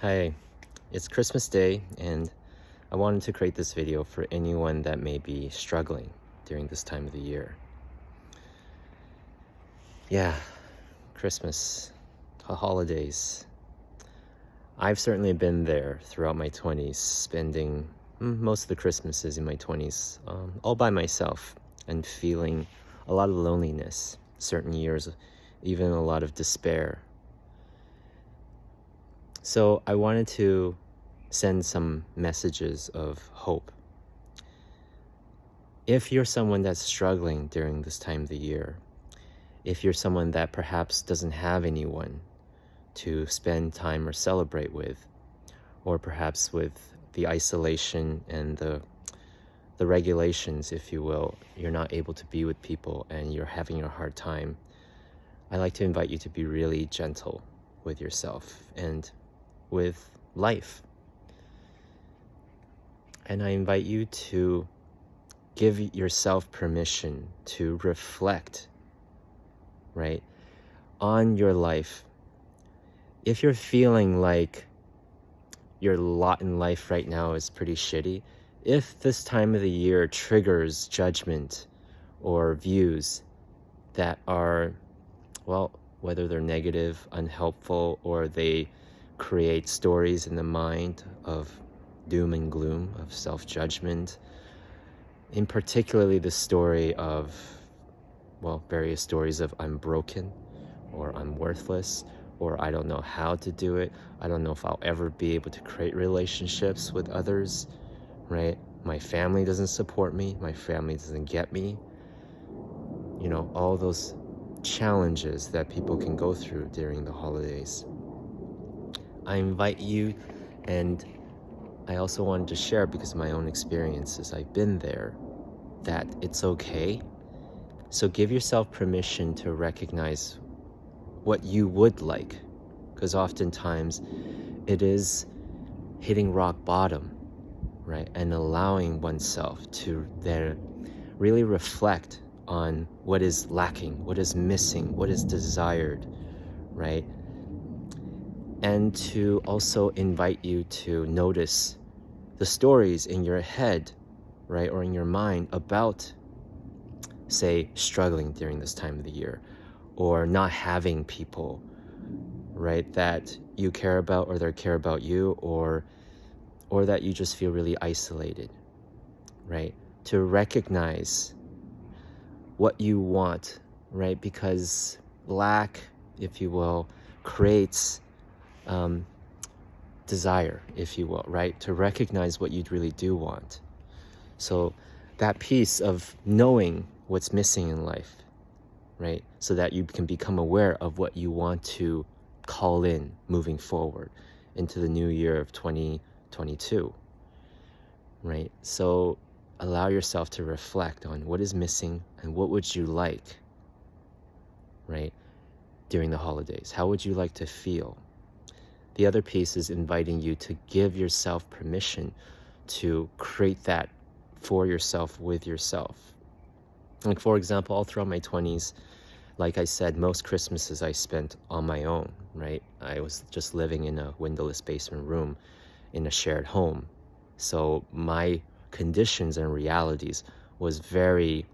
Hi, it's Christmas Day, and I wanted to create this video for anyone that may be struggling during this time of the year. Yeah, Christmas, holidays. I've certainly been there throughout my 20s, spending most of the Christmases in my 20s all by myself and feeling a lot of loneliness, certain years, even a lot of despair. So I wanted to send some messages of hope. If you're someone that's struggling during this time of the year, if you're someone that perhaps doesn't have anyone to spend time or celebrate with, or perhaps with the isolation and the regulations, if you will, you're not able to be with people and you're having a hard time, I like to invite you to be really gentle with yourself and with life. And I invite you to give yourself permission to reflect, right, on your life. If you're feeling like your lot in life right now is pretty shitty, if this time of the year triggers judgment or views that are, well, whether they're negative, unhelpful, or they create stories in the mind of doom and gloom, of self-judgment, in particularly the story of, well, various stories of I'm broken, or I'm worthless, or I don't know how to do it. I don't know if I'll ever be able to create relationships with others, right? My family doesn't support me. My family doesn't get me. You know, all those challenges that people can go through during the holidays. I invite you, and I also wanted to share, because of my own experiences, I've been there, that it's okay. So give yourself permission to recognize what you would like, because oftentimes it is hitting rock bottom, right? And allowing oneself to then really reflect on what is lacking, what is missing, what is desired, right? And to also invite you to notice the stories in your head, right, or in your mind about, say, struggling during this time of the year, or not having people, right, that you care about, or they care about you, or that you just feel really isolated, right? To recognize what you want, right? Because lack, if you will, creates desire, if you will, right? To recognize what you really do want. So that piece of knowing what's missing in life, right? So that you can become aware of what you want to call in moving forward into the new year of 2022, right? So allow yourself to reflect on what is missing and what would you like, right, during the holidays. How would you like to feel? The other piece is inviting you to give yourself permission to create that for yourself, with yourself. Like, for example, all throughout my 20s, like I said, most Christmases I spent on my own, right? I was just living in a windowless basement room in a shared home. So my conditions and realities was very,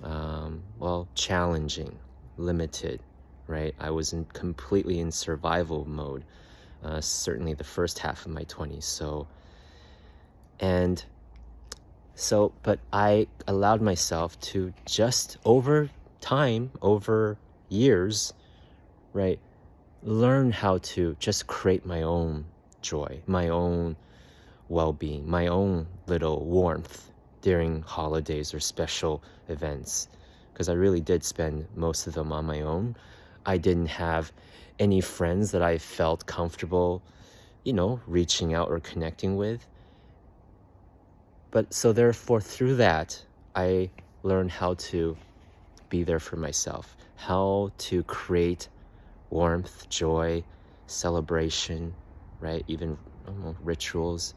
well, challenging, limited, right? I was completely in survival mode, certainly the first half of my 20s. But I allowed myself to just over time, over years, right, learn how to just create my own joy, my own well-being, my own little warmth during holidays or special events, because I really did spend most of them on my own. I didn't have any friends that I felt comfortable, reaching out or connecting with. But so therefore, through that, I learned how to be there for myself, how to create warmth, joy, celebration, right? Even rituals,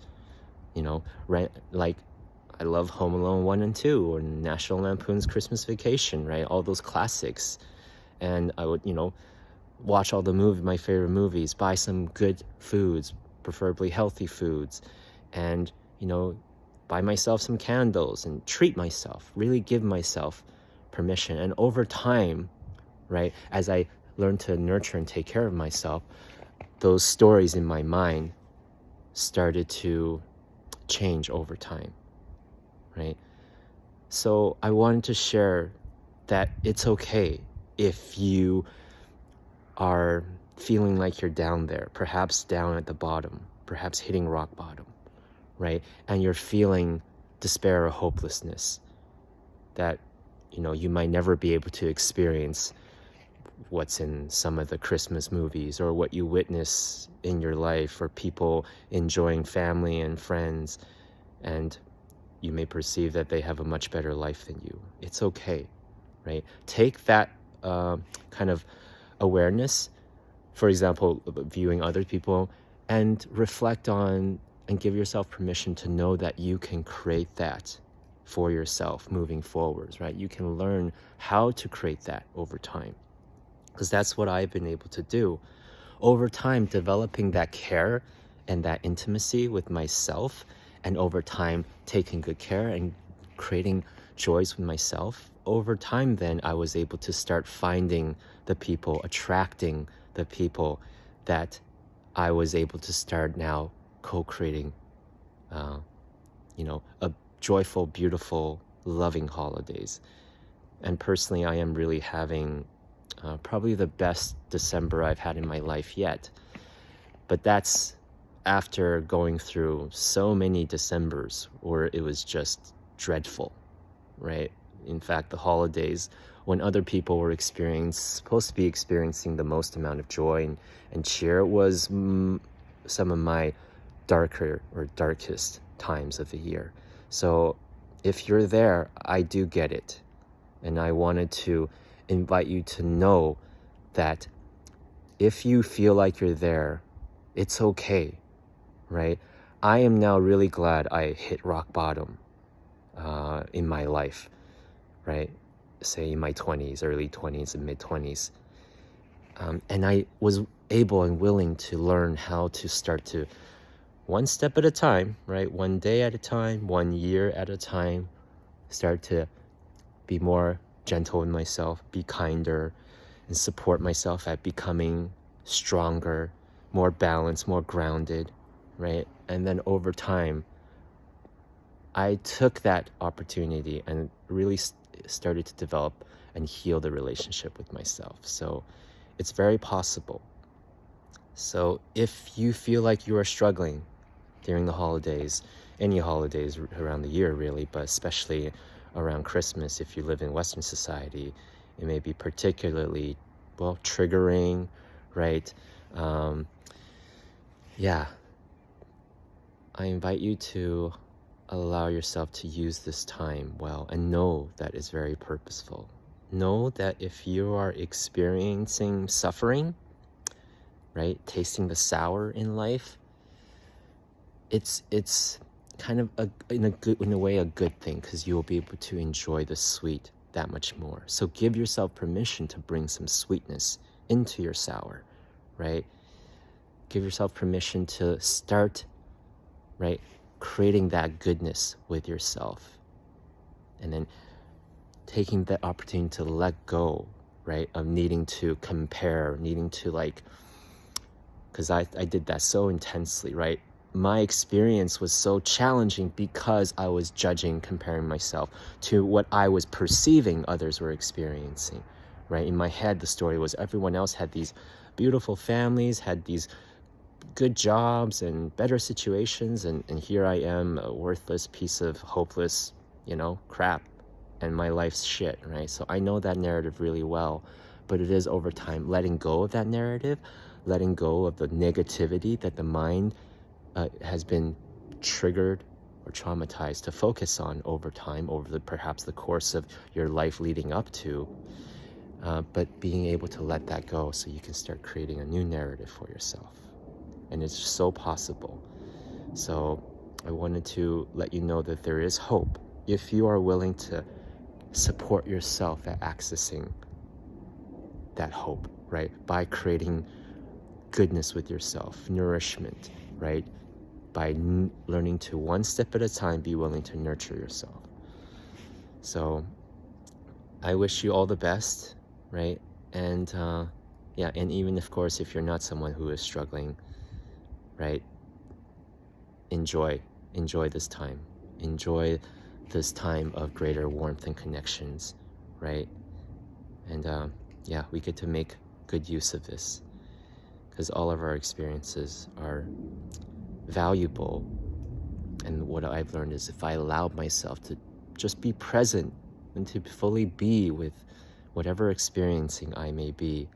right? Like, I love Home Alone 1 and 2, or National Lampoon's Christmas Vacation, right? All those classics. And I would, watch all the my favorite movies, buy some good foods, preferably healthy foods, and, buy myself some candles and treat myself, really give myself permission. And over time, right, as I learn to nurture and take care of myself, those stories in my mind started to change over time, right? So I wanted to share that it's okay if you are feeling like you're down there, perhaps down at the bottom, perhaps hitting rock bottom, right? And you're feeling despair or hopelessness that, you might never be able to experience what's in some of the Christmas movies, or what you witness in your life, or people enjoying family and friends, and you may perceive that they have a much better life than you. It's okay, right? Take that kind of awareness, for example, viewing other people, and reflect on and give yourself permission to know that you can create that for yourself moving forwards, right? You can learn how to create that over time, because that's what I've been able to do over time, developing that care and that intimacy with myself, and over time taking good care and creating joys with myself. Over time, then I was able to start finding the people, attracting the people that I was able to start now co-creating, a joyful, beautiful, loving holidays. And personally, I am really having probably the best December I've had in my life yet. But that's after going through so many Decembers where it was just dreadful, right? In fact, the holidays, when other people were supposed to be experiencing the most amount of joy and cheer, was some of my darkest times of the year. So if you're there, I do get it. And I wanted to invite you to know that if you feel like you're there, it's okay, right? I am now really glad I hit rock bottom in my life, right? Say in my 20s, early 20s and mid 20s. And I was able and willing to learn how to start to, one step at a time, right? One day at a time, 1 year at a time, start to be more gentle with myself, be kinder, and support myself at becoming stronger, more balanced, more grounded, right? And then over time, I took that opportunity and really started to develop and heal the relationship with myself. So it's very possible. So if you feel like you are struggling during the holidays, any holidays around the year really, but especially around Christmas, if you live in Western society, it may be particularly, triggering, right? I invite you to allow yourself to use this time well, and know that it's very purposeful. Know that if you are experiencing suffering, right, tasting the sour in life, it's kind of in a way a good thing, because you will be able to enjoy the sweet that much more. So give yourself permission to bring some sweetness into your sour, right? Give yourself permission to start, right, creating that goodness with yourself, and then taking that opportunity to let go, right, of needing to compare, needing to because I did that so intensely, right? My experience was so challenging because I was comparing myself to what I was perceiving others were experiencing, right? In my head, the story was everyone else had these beautiful families, had these good jobs and better situations, and here I am, a worthless piece of hopeless, crap, and my life's shit, right? So I know that narrative really well, but it is over time letting go of that narrative, letting go of the negativity that the mind has been triggered or traumatized to focus on over time, over perhaps the course of your life leading up to, but being able to let that go so you can start creating a new narrative for yourself. And it's so possible. So I wanted to let you know that there is hope if you are willing to support yourself at accessing that hope. right? By creating goodness with yourself, nourishment, right? By learning to, one step at a time, be willing to nurture yourself. So I wish you all the best, right? And yeah, and even of course, if you're not someone who is struggling, right? Enjoy this time. Enjoy this time of greater warmth and connections, right? And yeah, we get to make good use of this, because all of our experiences are valuable. And what I've learned is, if I allow myself to just be present and to fully be with whatever experiencing I may be,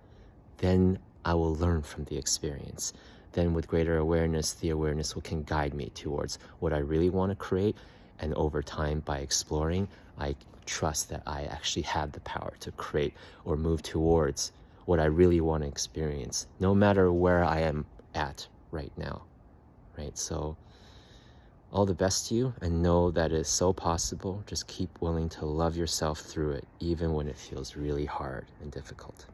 then I will learn from the experience. Then with greater awareness, the awareness can guide me towards what I really want to create. And over time, by exploring, I trust that I actually have the power to create or move towards what I really want to experience, no matter where I am at right now, right? So all the best to you, and know that it's so possible. Just keep willing to love yourself through it, even when it feels really hard and difficult.